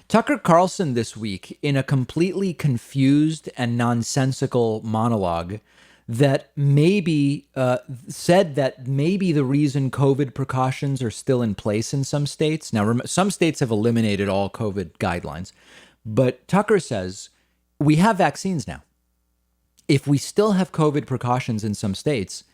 Tucker Carlson this week, in a completely confused and nonsensical monologue, that maybe said that maybe the reason COVID precautions are still in place in some states. Now, some states have eliminated all COVID guidelines, but Tucker says we have vaccines now. If we still have COVID precautions in some states,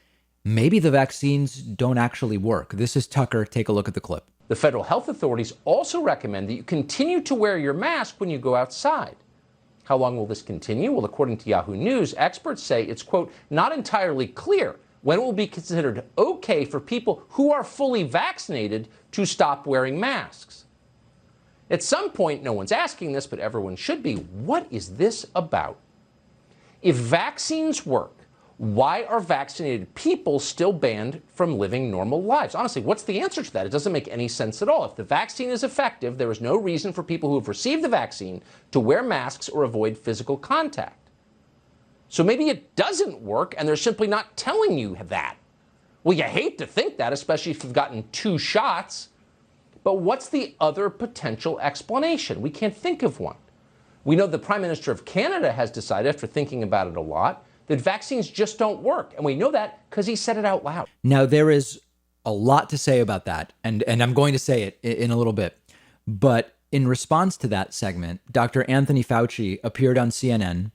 maybe the vaccines don't actually work. This is Tucker. Take a look at the clip. The federal health authorities also recommend that you continue to wear your mask when you go outside. How long will this continue? Well, according to Yahoo News, experts say it's, quote, not entirely clear when it will be considered okay for people who are fully vaccinated to stop wearing masks. At some point, no one's asking this, but everyone should be. What is this about? If vaccines work, why are vaccinated people still banned from living normal lives? Honestly, what's the answer to that? It doesn't make any sense at all. If the vaccine is effective, there is no reason for people who have received the vaccine to wear masks or avoid physical contact. So maybe it doesn't work and they're simply not telling you that. Well, you hate to think that, especially if you've gotten 2 shots. But what's the other potential explanation? We can't think of one. We know the Prime Minister of Canada has decided, after thinking about it a lot, that vaccines just don't work. And we know that because he said it out loud. Now, there is a lot to say about that, and I'm going to say it in a little bit. But in response to that segment, Dr. Anthony Fauci appeared on CNN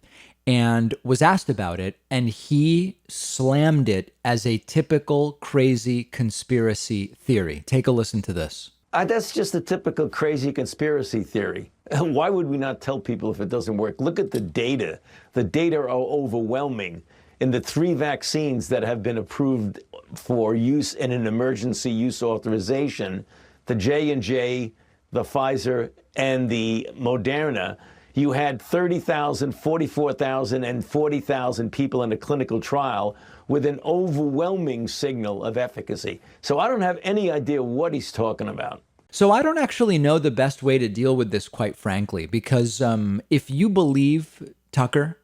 and was asked about it, and he slammed it as a typical crazy conspiracy theory. Take a listen to this. That's just a typical crazy conspiracy theory. Why would we not tell people if it doesn't work? Look at the data. The data are overwhelming. In the 3 vaccines that have been approved for use in an emergency use authorization, the J&J, the Pfizer, and the Moderna, you had 30,000, 44,000, and 40,000 people in a clinical trial with an overwhelming signal of efficacy. So I don't have any idea what he's talking about. So I don't actually know the best way to deal with this, quite frankly, because if you believe Tucker,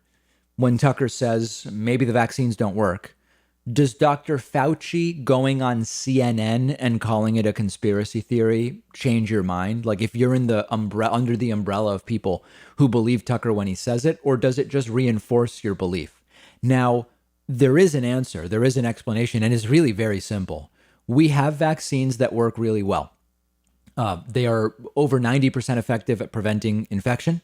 when Tucker says maybe the vaccines don't work, does Dr. Fauci going on CNN and calling it a conspiracy theory change your mind? Like if you're in the under the umbrella of people who believe Tucker when he says it, or does it just reinforce your belief? Now, there is an answer, there is an explanation, and it's really very simple. We have vaccines that work really well. They are over 90% effective at preventing infection.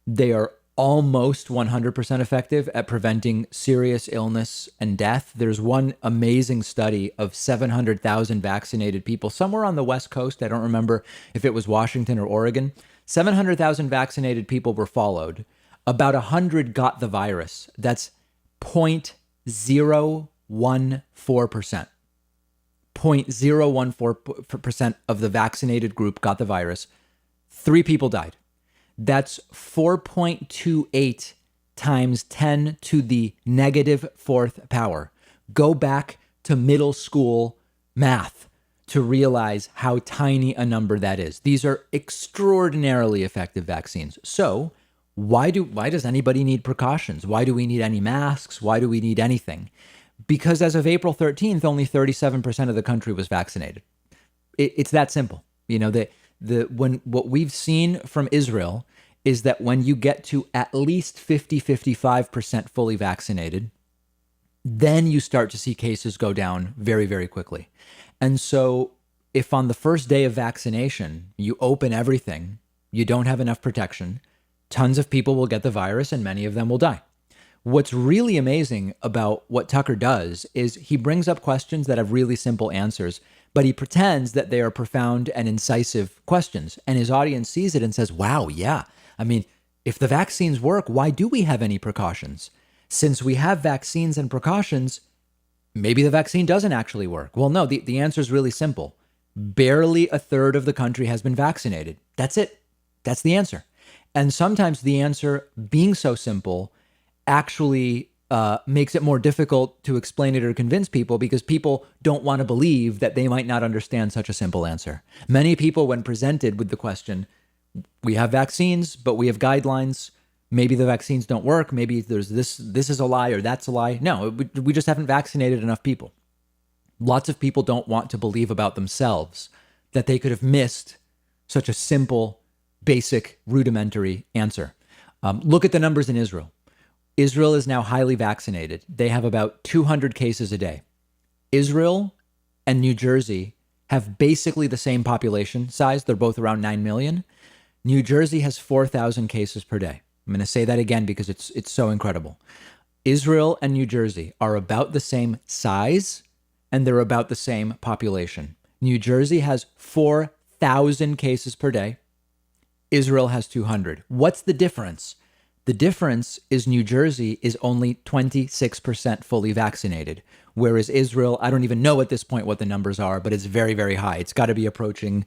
They are almost 100% effective at preventing serious illness and death. There's one amazing study of 700,000 vaccinated people somewhere on the West Coast. I don't remember if it was Washington or Oregon. 700,000 vaccinated people were followed. About 100 got the virus. That's 0.014%. 0.014% of the vaccinated group got the virus. 3 people died. That's 4.28 times 10 to the negative 4th power. Go back to middle school math to realize how tiny a number that is. These are extraordinarily effective vaccines. So why does anybody need precautions? Why do we need any masks? Why do we need anything? Because as of April 13th, only 37% of the country was vaccinated. It's that simple. You know, what we've seen from Israel is that when you get to at least 55% fully vaccinated, then you start to see cases go down very, very quickly. And so if on the first day of vaccination, you open everything, you don't have enough protection, tons of people will get the virus and many of them will die. What's really amazing about what Tucker does is he brings up questions that have really simple answers, but he pretends that they are profound and incisive questions. And his audience sees it and says, wow, yeah. I mean, if the vaccines work, why do we have any precautions? Since we have vaccines and precautions, maybe the vaccine doesn't actually work. Well, no, the answer is really simple. Barely a third of the country has been vaccinated. That's it. That's the answer. And sometimes the answer, being so simple, actually makes it more difficult to explain it or convince people because people don't want to believe that they might not understand such a simple answer. Many people, when presented with the question, we have vaccines, but we have guidelines. Maybe the vaccines don't work. Maybe there's this is a lie or that's a lie. No, we just haven't vaccinated enough people. Lots of people don't want to believe about themselves that they could have missed such a simple basic rudimentary answer. Look at the numbers in Israel. Israel is now highly vaccinated. They have about 200 cases a day. Israel and New Jersey have basically the same population size. They're both around 9 million. New Jersey has 4,000 cases per day. I'm going to say that again because it's so incredible. Israel and New Jersey are about the same size and they're about the same population. New Jersey has 4,000 cases per day. Israel has 200. What's the difference? The difference is New Jersey is only 26% fully vaccinated, whereas Israel, I don't even know at this point what the numbers are, but it's very, very high. It's got to be approaching,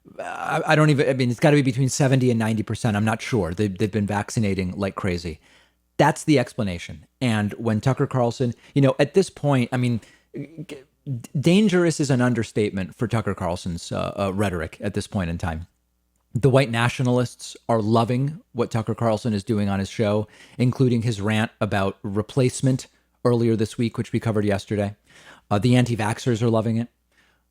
it's got to be between 70 and 90%. I'm not sure. They've been vaccinating like crazy. That's the explanation. And when Tucker Carlson, at this point, dangerous is an understatement for Tucker Carlson's rhetoric at this point in time. The white nationalists are loving what Tucker Carlson is doing on his show, including his rant about replacement earlier this week, which we covered yesterday. The anti-vaxxers are loving it.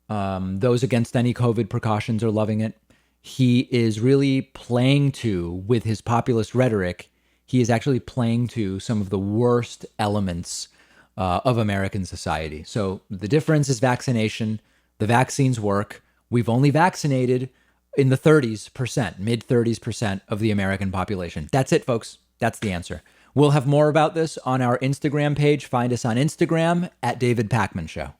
Those against any COVID precautions are loving it. He is really playing to, with his populist rhetoric, he is actually playing to some of the worst elements of American society. So the difference is vaccination. The vaccines work. We've only vaccinated in the 30%, mid 30% of the American population. That's it, folks. That's the answer. We'll have more about this on our Instagram page. Find us on Instagram at David Pakman Show.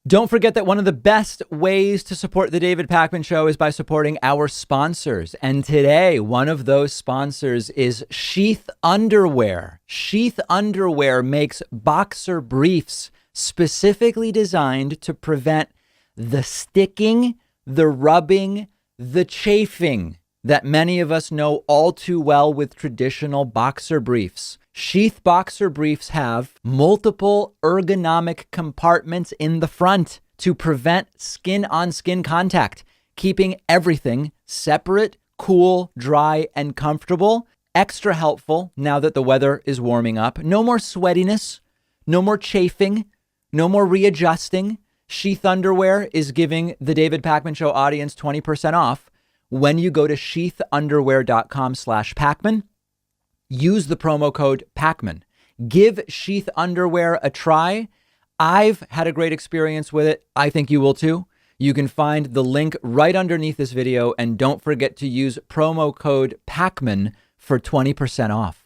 Don't forget that one of the best ways to support the David Pakman Show is by supporting our sponsors. And today, one of those sponsors is Sheath Underwear. Sheath Underwear makes boxer briefs specifically designed to prevent the sticking, the rubbing, the chafing that many of us know all too well with traditional boxer briefs. Sheath boxer briefs have multiple ergonomic compartments in the front to prevent skin-on-skin contact, keeping everything separate, cool, dry, and comfortable. Extra helpful now that the weather is warming up. No more sweatiness, no more chafing, no more readjusting. Sheath Underwear is giving the David Pakman Show audience 20% off when you go to sheathunderwear.com/Pakman. Use the promo code Pakman. Give Sheath Underwear a try. I've had a great experience with it. I think you will too. You can find the link right underneath this video, and don't forget to use promo code Pakman for 20% off.